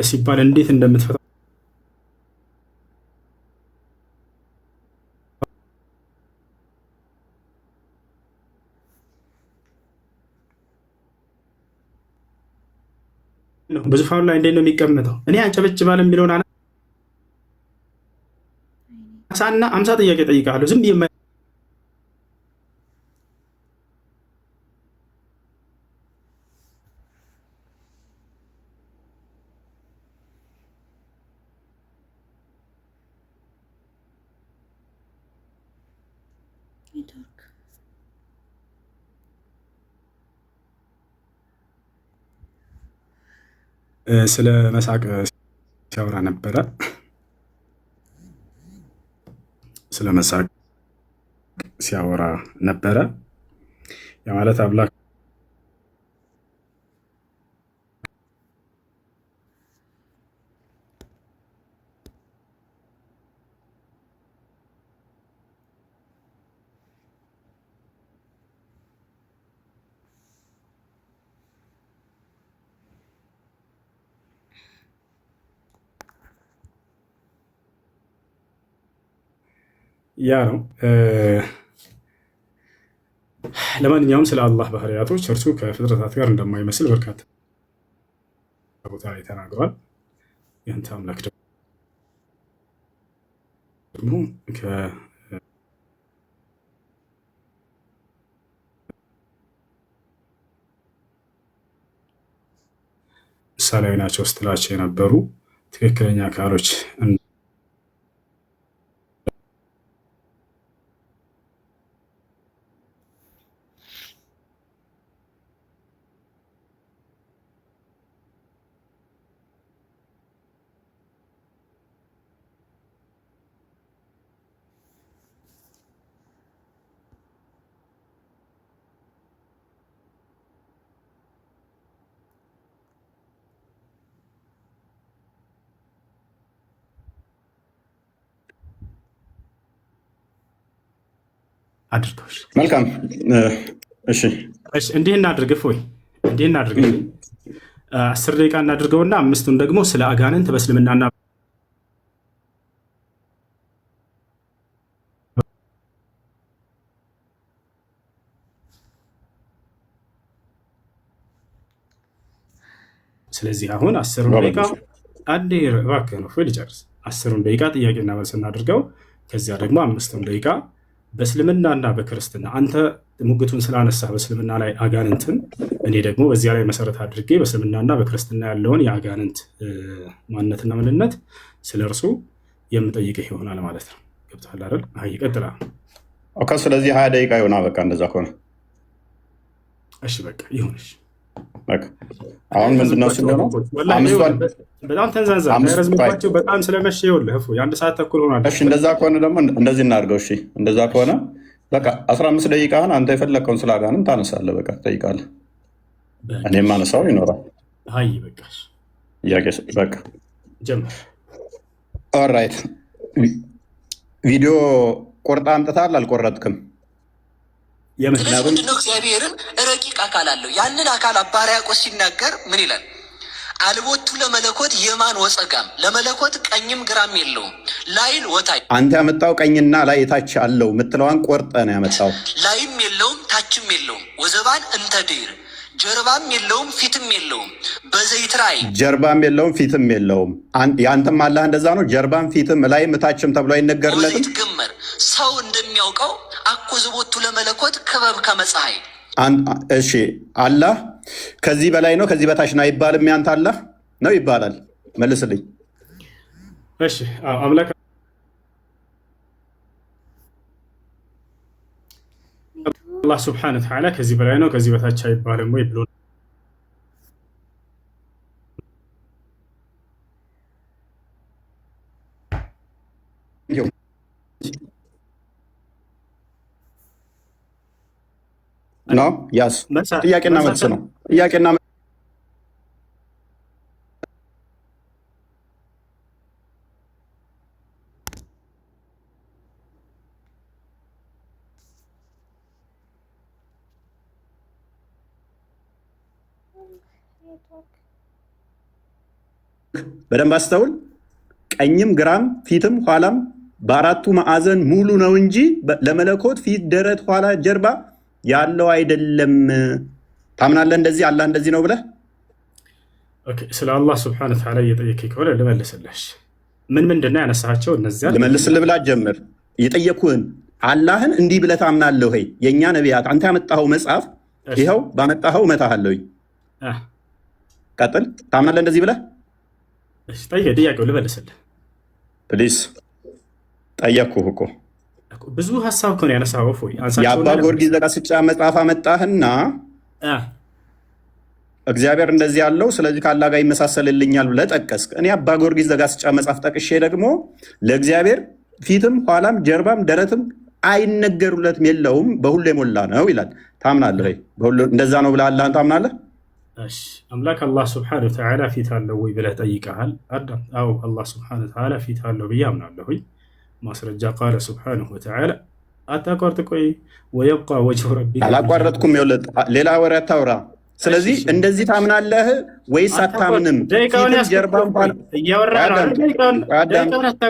ሲባል እንዴት እንደምትፈታ ነው። በዙፋኑ ላይ እንዴት ነው የሚቀመጠው? እኔ አንጨበጭባል የሚለውን አነሳና 50 ጥያቄ ጠይቃለሁ። ዝም ብዬ ስለ መሳቅ ሲያወራ ነበረ። ስለ መሳቅ ሲያወራ ነበረ። ያ ማለት አምላክ ያ ነው። ለማንኛውም ስለ አላህ ባህሪያቶች እርሱ ከፍጥረታት ጋር እንደማይመስል በርካታ ቦታ ላይ ተናግሯል። ያንተ አምላክ ደግሞ ምሳሌያዊ ናቸው ስትላቸው የነበሩ ትክክለኛ አካሎች አድርገውሽ መልካም። እሺ እንዲህ እናድርግ ወይ እንዲህ እናድርግ 10 ደቂቃ እናድርገውና 5ቱን ደግሞ ስለ አጋንንት በእስልምናና ስለዚህ አሁን 10 ደቂቃ አንዴ እባክህ ነው ልጨርስ። 10 ደቂቃ ጥያቄና መልስ እናድርገው። ከዚያ ደግሞ 5ቱን ደቂቃ በእስልምናና በክርስትና አንተ ሙግቱን ስላነሳ በእስልምና ላይ አጋንንትን፣ እኔ ደግሞ በዚያ ላይ መሰረት አድርጌ በእስልምናና በክርስትና ያለውን የአጋንንት ማንነትና ምንነት ስለ እርሱ የምጠይቅህ ይሆናል ማለት ነው። ገብቶሃል አይደል? ይቀጥላ። ስለዚህ 20 ደቂቃ ይሆናል። በቃ እንደዛ ከሆነ እሺ፣ በቃ ይሁንሽ። አሁን ምንድነው ስለሆነው በጣም ተንዛንዛ ረዝምባቸው በጣም ስለመሸ ይኸውልህ የ1 ሰዓት ተኩል ሆኗል። እሺ እንደዛ ከሆነ ደግሞ እንደዚህ እናድርገው። እሺ እንደዛ ከሆነ በቃ 15 ደቂቃህን አንተ የፈለግከውን ስለ አጋንንት ታነሳለህ። በቃ ትጠይቃለህ፣ እኔም ማነሳው ይኖራል። በቃ በቃ ጀምር። ኦልራይት። ቪዲዮ ቆርጣ አምጥታል አልቆረጥክም? ምንድነው? እግዚአብሔርን ረቂቅ አካል አለው። ያንን አካል አባ ሕርያቆስ ሲናገር ምን ይላል? አልቦቱ ለመለኮት የማን ወፀጋም፣ ለመለኮት ቀኝም ግራም የለውም ላይል ወታይ። አንተ ያመጣው ቀኝና ላይ የታች አለው የምትለዋን ቆርጠ ነው ያመጣው። ላይም የለውም ታችም የለውም ወዘባን እንተ ድር፣ ጀርባም የለውም ፊትም የለውም በዘይት ራእይ። ጀርባም የለውም ፊትም የለውም። የአንተም አላህ እንደዛ ነው። ጀርባም ፊትም ላይም ታችም ተብሎ አይነገርለትም። ወዘይት ግመር ሰው እንደሚያውቀው አኮ ዘቦቱ ለመለኮት ክበብ ከመፀሐይ። እሺ አላህ ከዚህ በላይ ነው ከዚህ በታች ነው አይባልም። ያንተ አላህ ነው ይባላል። መልስልኝ። እሺ አምላክ አላህ ስብሐነ ወተዓላ ከዚህ በላይ ነው ከዚህ በታች አይባልም ወይ ብሎ ነው ያስ ጥያቄና መልስ ነው። ጥያቄና በደንብ አስተውል። ቀኝም ግራም ፊትም ኋላም በአራቱ ማዕዘን ሙሉ ነው እንጂ ለመለኮት ፊት፣ ደረት፣ ኋላ፣ ጀርባ ያለው አይደለም። ታምናለህ? እንደዚህ አላህ እንደዚህ ነው ብለህ ስለ አላህ ስብሐነሁ ወተዓላ እየጠየከኝ ከሆነ ልመልስልህ። ምንድን ነው ያነሳቸው? እነዚያ ልመልስልህ ብላ ጀምር። እየጠየኩህን አላህን እንዲህ ብለህ ታምናለህ ወይ? የእኛ ነቢያት አንተ ያመጣኸው መጽሐፍ ይኸው ባመጣኸው እመታሃለሁኝ። ቀጥል። ታምናለህ እንደዚህ ብለህ? ጥያቄው ልመልስልህ ፕሊስ። ጠየቅኩህ እኮ ብዙ ሀሳብ እኮ ነው ያነሳኸው። እፎይ የአባ ጊዮርጊስ ዘጋስጫ መጽሐፍ አመጣህና እግዚአብሔር እንደዚህ ያለው ስለዚህ ከአላህ ጋር ይመሳሰልልኛል ብለህ ጠቀስክ። እኔ አባ ጊዮርጊስ ዘጋስጫ መጽሐፍ ጠቅሼ ደግሞ ለእግዚአብሔር ፊትም ኋላም ጀርባም ደረትም አይነገሩለትም የለውም በሁሉ የሞላ ነው ይላል። ታምናለህ ወይ? እንደዛ ነው ብለህ አላህን ታምናለህ? አምላክ አላህ ስብሐነሁ ወተዓላ ፊት አለው ወይ ብለህ ጠይቀሃል አዳም። አዎ አላህ ስብሐነሁ ወተዓላ ፊት አለው ብዬ አምናለሁ። ማስረጃ ቃለ ስብሐነሁ ወተዓላ። አታቋርጥ፣ ቆይ። ወየብቃ ወጅሁ ረቢከ። አላቋረጥኩም። ሌላ ወሬ አታውራ። ስለዚህ እንደዚህ ታምናለህ ወይስ አታምንም? ፊትም ጀርባም